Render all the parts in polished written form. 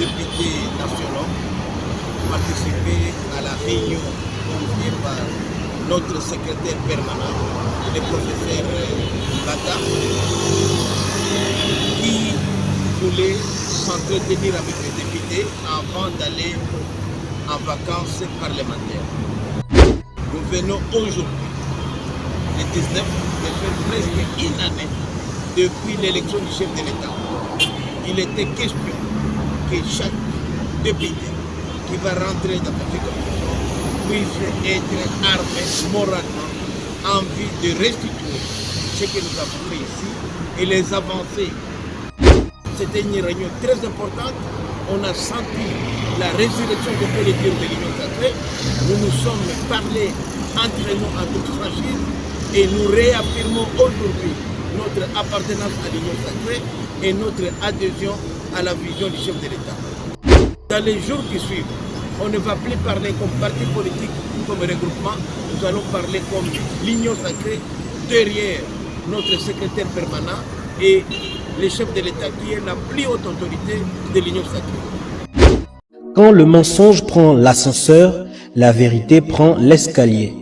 députés nationaux participer à la réunion conviée par notre secrétaire permanent, le professeur Bata, qui voulait s'entretenir avec les députés avant d'aller en vacances parlementaires. Nous venons aujourd'hui, le 19, de faire presque une année depuis l'élection du chef de l'État. Il était question que chaque député qui va rentrer dans cette commission puisse être armé moralement en vue de restituer ce que nous avons fait ici et les avancées. C'était une réunion très importante. On a senti la résurrection de politique de l'Union sacrée. Nous nous sommes parlé entre nous en toute franchise et nous réaffirmons aujourd'hui notre appartenance à l'Union sacrée et notre adhésion à la vision du chef de l'État. Dans les jours qui suivent, on ne va plus parler comme parti politique, comme regroupement, nous allons parler comme l'Union sacrée derrière notre secrétaire permanent et le chef de l'État qui est la plus haute autorité de l'Union sacrée. Quand le mensonge prend l'ascenseur, la vérité prend l'escalier.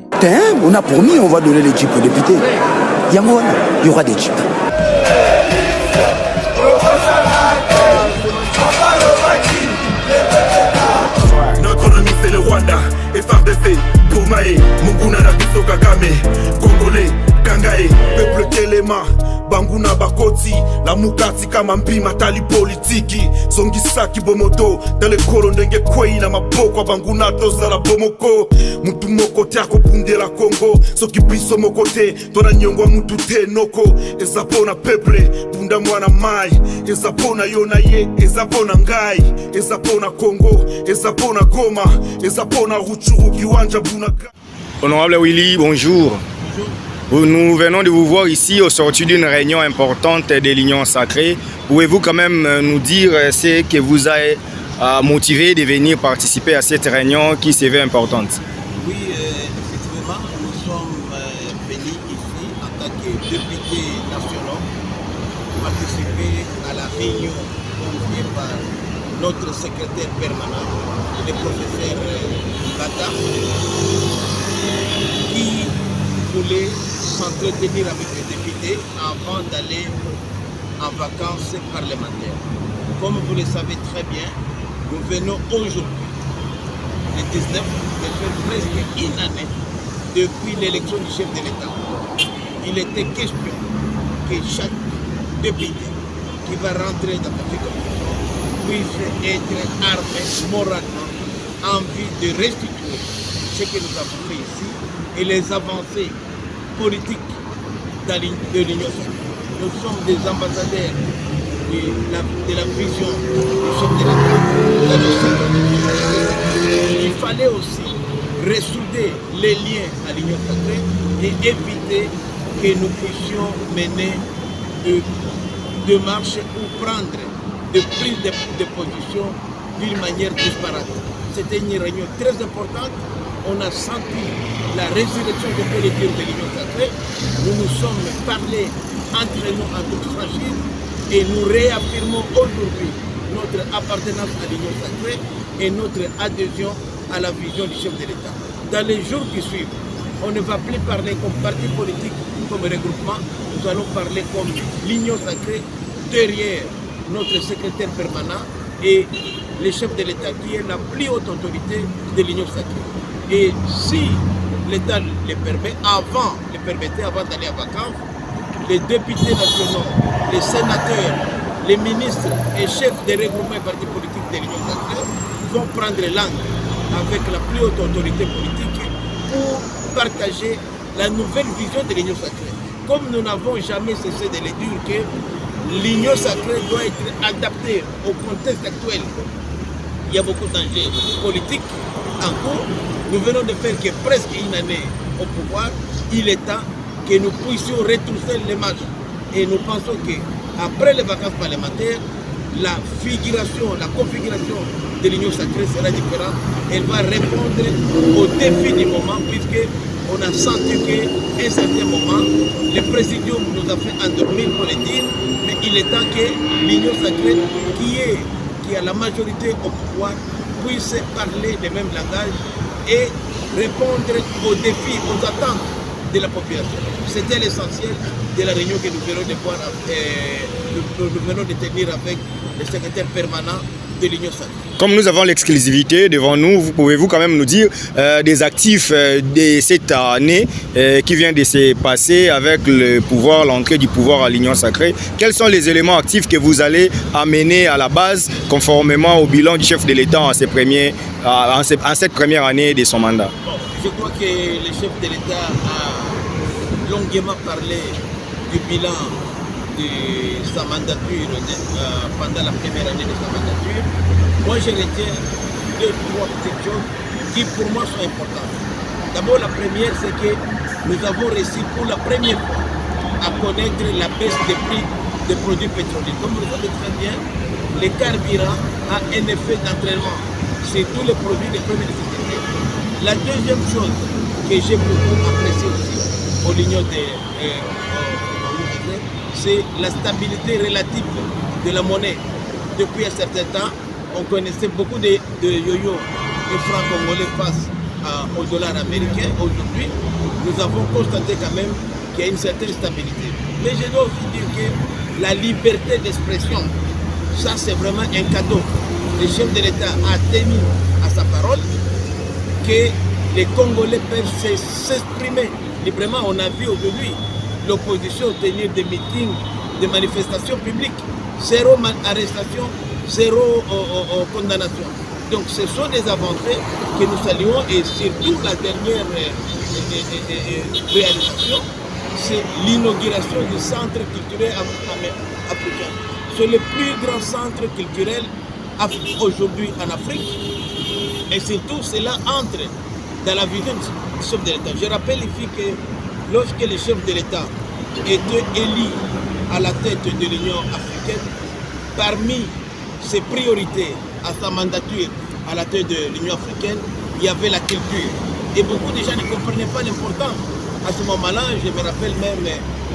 On a promis, on va donner les chips aux députés. Il y aura des chips. Notre ennemi c'est le Rwanda, FRDC, Poumae, Munguna Nabiso Kagame, Congolais, Kangae, peuple Telema, Banguna Bakoti, la Mukati kama mpima tali politiki, Songisaki Bomoto, dans le Korondenge Kwei na mapoko Banguna tozala Bomoko, Mutu moko tiako punde la Congo, Soki biso mokote, Tona nyongwa mutu te noko, Ezapona peuple, Bunda mwana mai, Ezapona yonaye, Ezapona ngai, Ezapona Congo, Ezapona Goma, Ezapona Ruchuru Kiwanja Bunaka. Honorable Willy, bonjour. Nous venons de vous voir ici au sortir d'une réunion importante de l'Union sacrée. Pouvez-vous quand même nous dire ce qui vous a motivé de venir participer à cette réunion qui se veut importante? Oui, effectivement, nous sommes venus ici en tant que députés nationaux participer à la réunion conviée par notre secrétaire permanent, le professeur Bata, qui voulait s'entretenir avec les députés avant d'aller en vacances parlementaires. Comme vous le savez très bien, nous venons aujourd'hui, le 19, de faire presque une année depuis l'élection du chef de l'État. Il était question que chaque député qui va rentrer dans cette commission puisse être armé moralement en vue de restituer ce que nous avons fait ici et les avancées politiques de l'Union sacrée. Nous sommes des ambassadeurs de la vision du chef de l'État. Il fallait aussi ressouder les liens à l'Union sacrée et éviter que nous puissions mener de démarches ou prendre des prises de position d'une manière disparate. C'était une réunion très importante. On a senti la résurrection de politique de l'Union sacrée. Nous nous sommes parlé entre nous en toute franchise et nous réaffirmons aujourd'hui notre appartenance à l'Union sacrée et notre adhésion à la vision du chef de l'État. Dans les jours qui suivent, on ne va plus parler comme parti politique, comme regroupement, nous allons parler comme l'Union sacrée derrière notre secrétaire permanent et le chef de l'État qui est la plus haute autorité de l'Union sacrée. Et si l'État le permet, avant d'aller en vacances, les députés nationaux, les sénateurs, les ministres et chefs des regroupements et partis politiques de l'Union sacrée vont prendre langue avec la plus haute autorité politique pour partager la nouvelle vision de l'Union sacrée. Comme nous n'avons jamais cessé de le dire que l'Union sacrée doit être adaptée au contexte actuel. Il y a beaucoup d'enjeux politiques en cours. Nous venons de faire que presque une année au pouvoir. Il est temps que nous puissions retrousser les marches. Et nous pensons qu'après les vacances parlementaires, la configuration de l'Union sacrée sera différente. Elle va répondre aux défis du moment, puisqu'on a senti qu'à un certain moment, le présidium nous a fait endormir, pour le dire, mais il est temps que l'Union sacrée, qui qui a la majorité au pouvoir puisse parler le même langage et répondre aux défis, aux attentes de la population. C'était l'essentiel de la réunion que nous venons de tenir avec le secrétaire permanent de l'Union sacrée. Comme nous avons l'exclusivité devant nous, pouvez-vous quand même nous dire des actifs de cette année qui vient de se passer avec le pouvoir, l'entrée du pouvoir à l'Union sacrée? Quels sont les éléments actifs que vous allez amener à la base conformément au bilan du chef de l'État en cette première année de son mandat? Bon, je crois que le chef de l'État a longuement parlé du bilan de sa mandature pendant la première année de sa mandature. Moi, je retiens 2-3 petites choses qui pour moi sont importantes. D'abord, la première, c'est que nous avons réussi pour la première fois à connaître la baisse des prix des produits pétroliers. Comme vous le savez très bien, le carburant a un effet d'entraînement sur tous les produits de première nécessité. La deuxième chose que j'ai beaucoup appréciée aussi au l'Union c'est la stabilité relative de la monnaie. Depuis un certain temps, on connaissait beaucoup de yo-yo de francs congolais face au dollar américain. Aujourd'hui, nous avons constaté quand même qu'il y a une certaine stabilité. Mais je dois aussi dire que la liberté d'expression, ça c'est vraiment un cadeau. Le chef de l'État a tenu à sa parole que les Congolais peuvent s'exprimer librement. On a vu aujourd'hui l'opposition tenir des meetings, des manifestations publiques, zéro arrestation, zéro condamnation. Donc ce sont des avancées que nous saluons et surtout la dernière réalisation, c'est l'inauguration du centre culturel africain. C'est le plus grand centre culturel aujourd'hui en Afrique et surtout cela entre dans la vision du chef de l'État. Je rappelle ici que lorsque le chef de l'État était élu à la tête de l'Union africaine, parmi ses priorités à sa mandature à la tête de l'Union africaine, il y avait la culture. Et beaucoup de gens ne comprenaient pas l'importance. À ce moment-là, je me rappelle même,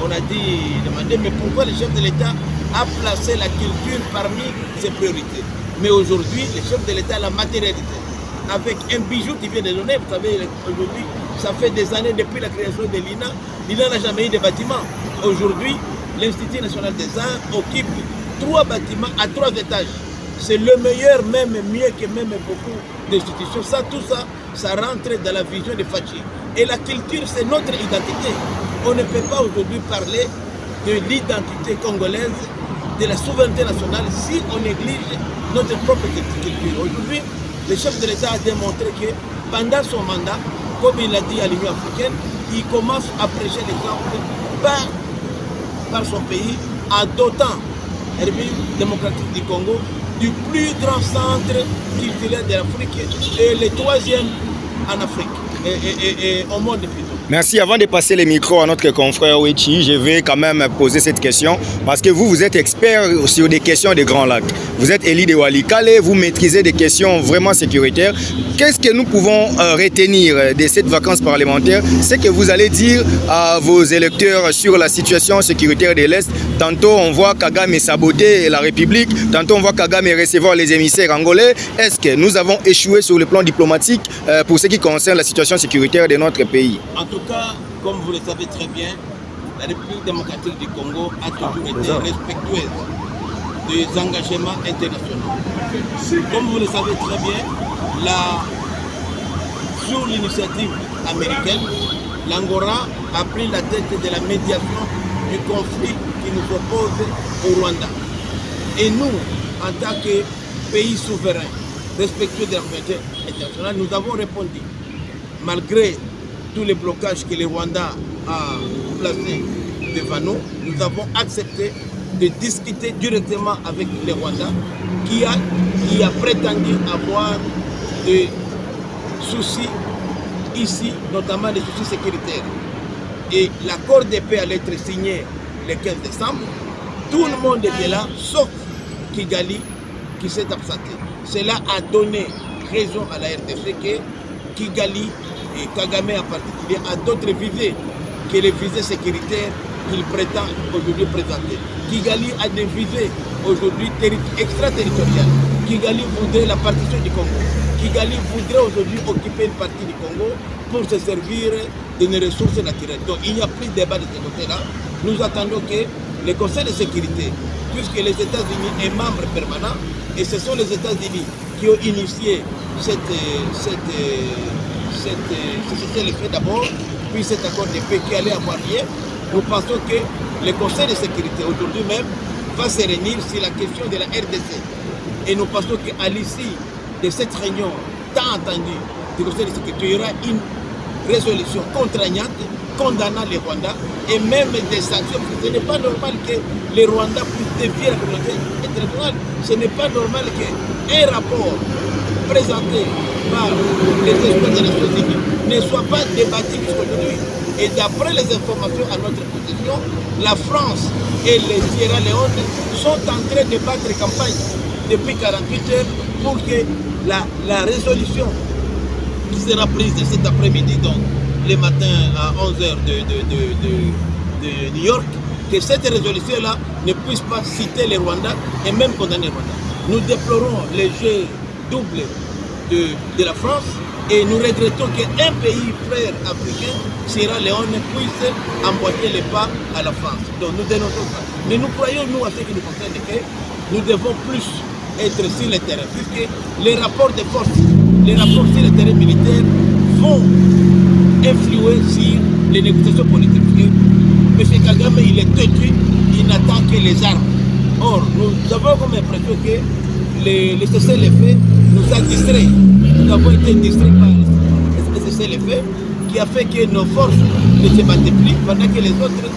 on a demandé, mais pourquoi le chef de l'État a placé la culture parmi ses priorités? Mais aujourd'hui, le chef de l'État l'a matérialisé. Avec un bijou qui vient de donner, vous savez, aujourd'hui, ça fait des années depuis la création de l'INA. L'INA n'a jamais eu de bâtiment. Aujourd'hui, l'Institut national des arts occupe 3 bâtiments à 3 étages. C'est le meilleur, même mieux que même beaucoup d'institutions. Ça, tout ça, ça rentre dans la vision de Fachi. Et la culture, c'est notre identité. On ne peut pas aujourd'hui parler de l'identité congolaise, de la souveraineté nationale, si on néglige notre propre culture. Aujourd'hui, le chef de l'État a démontré que pendant son mandat, comme il l'a dit à l'Union africaine, il commence à prêcher l'exemple par son pays en dotant la République démocratique du Congo du plus grand centre culturel de l'Afrique et le 3e en Afrique et au monde plutôt. Merci. Avant de passer les micros à notre confrère Wechi, je vais quand même poser cette question parce que vous êtes expert sur des questions des Grands Lacs. Vous êtes élu de Walikale, vous maîtrisez des questions vraiment sécuritaires. Qu'est-ce que nous pouvons retenir de cette vacance parlementaire? C'est que vous allez dire à vos électeurs sur la situation sécuritaire de l'Est. Tantôt on voit Kagame saboter la République, tantôt on voit Kagame recevoir les émissaires angolais. Est-ce que nous avons échoué sur le plan diplomatique pour ce qui concerne la situation sécuritaire de notre pays? En tout cas, comme vous le savez très bien, la République démocratique du Congo a toujours été respectueuse des engagements internationaux. Comme vous le savez très bien, sur l'initiative américaine, l'Angola a pris la tête de la médiation du conflit qui nous oppose au Rwanda. Et nous, en tant que pays souverain, respectueux de la communauté internationale, nous avons répondu. Malgré tous les blocages que le Rwanda a placés devant nous, nous avons accepté de discuter directement avec le Rwanda qui a prétendu avoir des soucis ici, notamment des soucis sécuritaires. Et l'accord de paix allait être signé le 15 décembre. Tout le monde était là, sauf Kigali qui s'est absenté. Cela a donné raison à la RDC que Kigali et Kagame en particulier a d'autres visées que les visées sécuritaires qu'il prétend aujourd'hui présenter. Kigali a des visées aujourd'hui extraterritoriales. Kigali voudrait la partition du Congo. Kigali voudrait aujourd'hui occuper une partie du Congo pour se servir de nos ressources naturelles. Donc il n'y a plus de débat de ce côté-là. Nous attendons que le Conseil de sécurité, puisque les États-Unis est membre permanent, et ce sont les États-Unis qui ont initié cet effet d'abord, puis cet accord de paix qui allait avoir lieu. Nous pensons que le Conseil de sécurité aujourd'hui même va se réunir sur la question de la RDC. Et nous pensons qu'à l'issue de cette réunion tant attendue du Conseil de sécurité, il y aura une résolution contraignante condamnant les Rwandais et même des sanctions. Ce n'est pas normal que les Rwandais puissent défier la communauté internationale. Ce n'est pas normal qu'un rapport présenté par les experts des Nations Unies ne soit pas débattu jusqu'aujourd'hui. Et d'après les informations à notre possession, la France et les Sierra Leone sont en train de battre campagne depuis 48 heures pour que la résolution qui sera prise cet après-midi, donc le matin à 11h de New York, que cette résolution-là ne puisse pas citer les Rwandais et même condamner les Rwandais. Nous déplorons les jeux doubles de la France et nous regrettons qu'un pays frère africain, Sierra Leone, puisse emboîter les pas à la France. Donc nous dénonçons ça. Mais nous croyons, nous, à ce qui nous concerne, que nous devons plus être sur le terrain, puisque les rapports de force, les rapports sur le terrain militaire vont influer sur les négociations politiques. M. Kagame, il est têtu, il n'attend que les armes. Or, nous avons comme impression que le cessez-le-feu nous a distraits. Nous avons été distraits par le cessez-le-feu qui a fait que nos forces ne se battaient plus pendant que les autres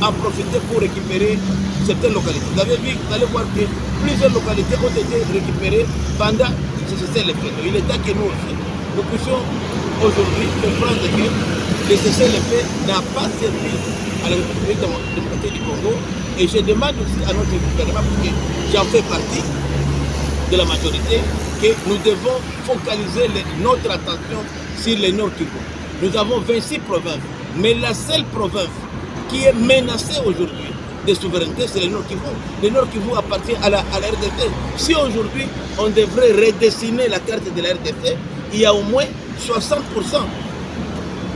en profitaient pour récupérer certaines localités. Vous avez vu, vous allez voir que plusieurs localités ont été récupérées pendant ce cessez-le-feu. Il est temps que nous aussi, nous puissions aujourd'hui comprendre que le cessez-le-feu n'a pas servi à la République démocratique du Congo. Et je demande aussi à notre gouvernement, parce que j'en fais partie de la majorité, que nous devons focaliser notre attention sur le Nord Kivu. Nous avons 26 provinces, mais la seule province qui est menacée aujourd'hui de souveraineté, c'est le Nord Kivu. Le Nord Kivu appartient à la RDC. Si aujourd'hui on devrait redessiner la carte de la RDC, il y a au moins 60%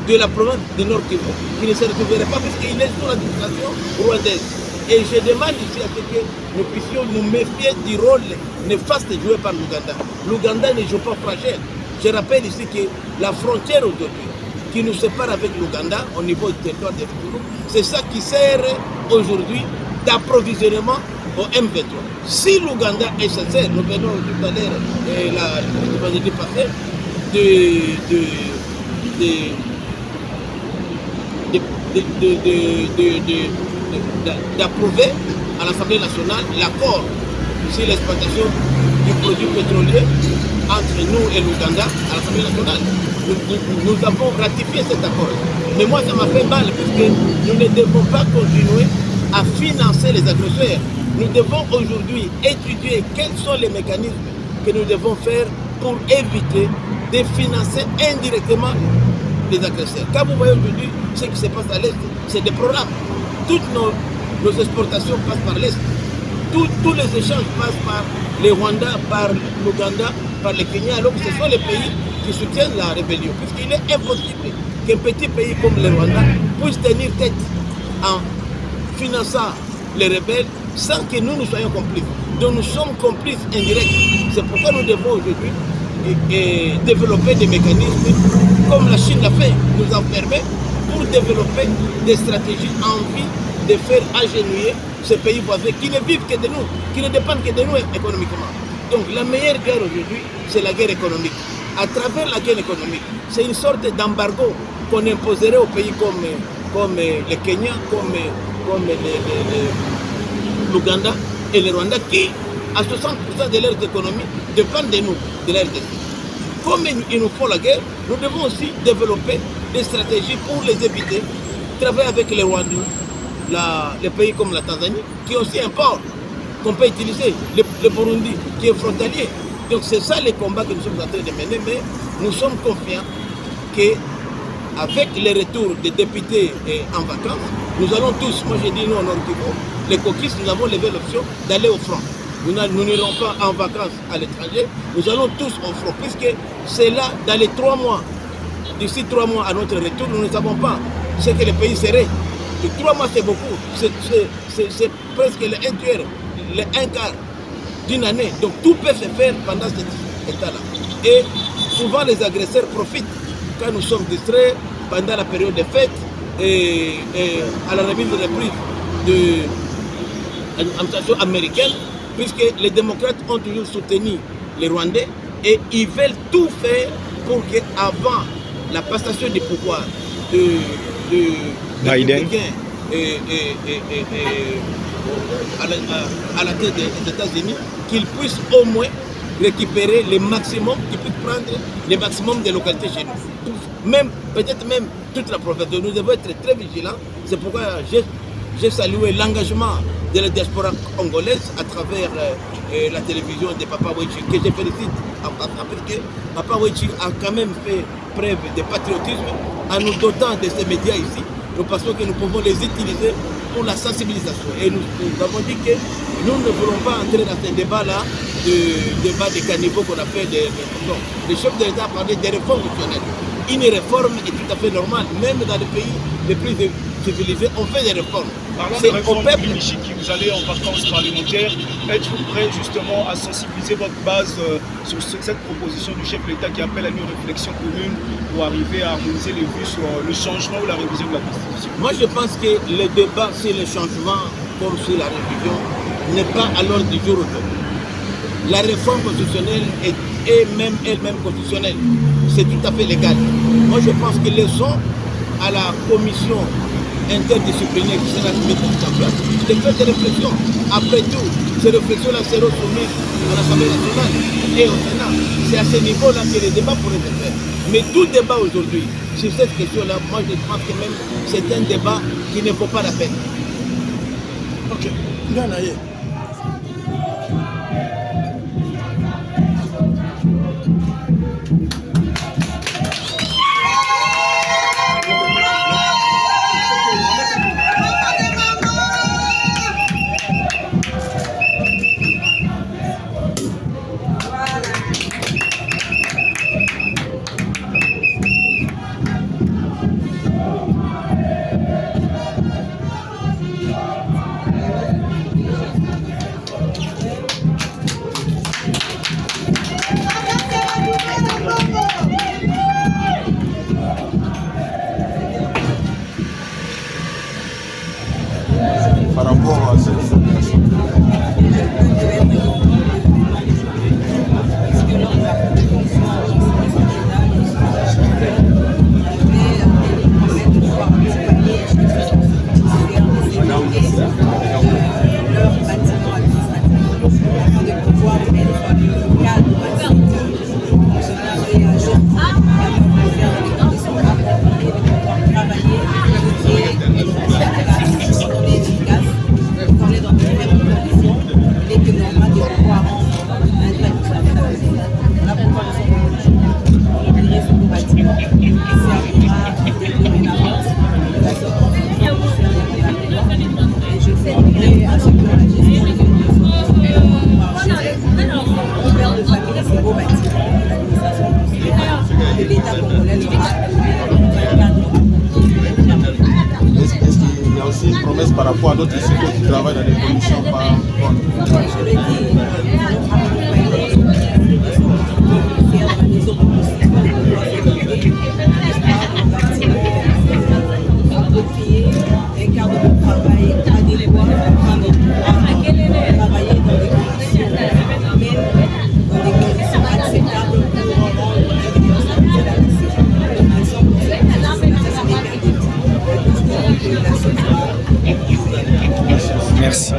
de la province du Nord Kivu qui ne se retrouverait pas puisqu'il est sous l'administration rwandaise. Et je demande ici à ce que nous puissions nous méfier du rôle néfaste joué par l'Ouganda. L'Ouganda ne joue pas fragile. Je rappelle ici que la frontière aujourd'hui qui nous sépare avec l'Ouganda au niveau du territoire de Rutshuru, c'est ça qui sert aujourd'hui d'approvisionnement au M23. Si l'Ouganda est sincère, nous venons tout à l'heure, le vendredi passé, d'approuver à l'Assemblée nationale l'accord sur l'exploitation du produit pétrolier entre nous et l'Ouganda à l'Assemblée nationale. Nous avons ratifié cet accord. Mais moi, ça m'a fait mal puisque nous ne devons pas continuer à financer les agresseurs. Nous devons aujourd'hui étudier quels sont les mécanismes que nous devons faire pour éviter de financer indirectement les agresseurs. Quand vous voyez aujourd'hui ce qui se passe à l'Est, c'est des programmes. Toutes nos exportations passent par l'Est. Tous les échanges passent par les Rwandais, par l'Ouganda, par le Kenya, alors que ce sont les pays qui soutiennent la rébellion. Puisqu'il est impossible qu'un petit pays comme le Rwanda puisse tenir tête en finançant les rebelles sans que nous soyons complices. Donc nous sommes complices indirects. C'est pourquoi nous devons aujourd'hui développer des mécanismes comme la Chine l'a fait, nous en permet pour développer des stratégies en vue de faire agenouiller ces pays voisins qui ne vivent que de nous, qui ne dépendent que de nous économiquement. Donc la meilleure guerre aujourd'hui, c'est la guerre économique. À travers la guerre économique, c'est une sorte d'embargo qu'on imposerait aux pays comme le Kenya, comme l'Ouganda et le Rwanda, qui, à 60% de leur économie, dépendent de nous, de la RDC. Comme il nous faut la guerre, nous devons aussi développer des stratégies pour les éviter, travailler avec les Rwandais, les pays comme la Tanzanie, qui ont aussi un port qu'on peut utiliser, le Burundi, qui est frontalier. Donc c'est ça les combats que nous sommes en train de mener, mais nous sommes confiants qu'avec le retour des députés en vacances, nous allons tous, moi j'ai dit nous en Nord Kivu, les coquistes, nous avons levé l'option d'aller au front. nous n'irons pas en vacances à l'étranger, nous allons tous au front, puisque c'est là, dans les 3 mois, d'ici 3 mois à notre retour, nous ne savons pas ce que le pays serait. Et 3 mois, c'est beaucoup, c'est presque le 1 tiers, le 1 quart d'une année. Donc tout peut se faire pendant cet état-là. Et souvent, les agresseurs profitent quand nous sommes distraits pendant la période des fêtes et à la remise de reprise de l'administration américaine, puisque les démocrates ont toujours soutenu les Rwandais et ils veulent tout faire pour qu'avant la passation du pouvoir de Biden à la tête des États-Unis, qu'ils puissent au moins récupérer le maximum, qu'ils puissent prendre le maximum de localités chez nous. Même, peut-être même toute la province. Nous devons être très vigilants. C'est pourquoi j'ai salué l'engagement de la diaspora congolaise à travers la télévision de Papa Wetchi, que je félicite, parce que Papa Wetchi a quand même fait preuve de patriotisme en nous dotant de ces médias ici. Nous pensons que nous pouvons les utiliser pour la sensibilisation. Et nous avons dit que nous ne voulons pas entrer dans ce débat-là, débat des cannibaux qu'on appelle des réformes. Le chef de l'État a parlé des réformes fonctionnelles. Une réforme est tout à fait normale, même dans les pays les plus civilisés, on fait des réformes. Parlant de réforme qui vous allez en vacances parlementaires, êtes-vous prêt justement à sensibiliser votre base sur cette proposition du chef de l'État qui appelle à une réflexion commune pour arriver à harmoniser les vues sur le changement ou la révision de la Constitution? Moi je pense que le débat sur le changement comme sur la révision n'est pas à l'ordre du jour aujourd'hui. La réforme constitutionnelle est elle-même constitutionnelle. C'est tout à fait légal. Moi je pense que laissons à la commission interdisciplinaire qui sera mise en place de faire des réflexions. Après tout, ces réflexions-là seront soumises à l'Assemblée nationale et au Sénat. C'est à ce niveau-là que les débats pourraient se faire. Mais tout débat aujourd'hui sur cette question-là, moi je pense que même c'est un débat qui ne vaut pas la peine. Ok. Par rapport à cette situation. Est-ce qu'il y a aussi une promesse par rapport à d'autres institutions qui travaillent dans des conditions pas bonnes? Merci.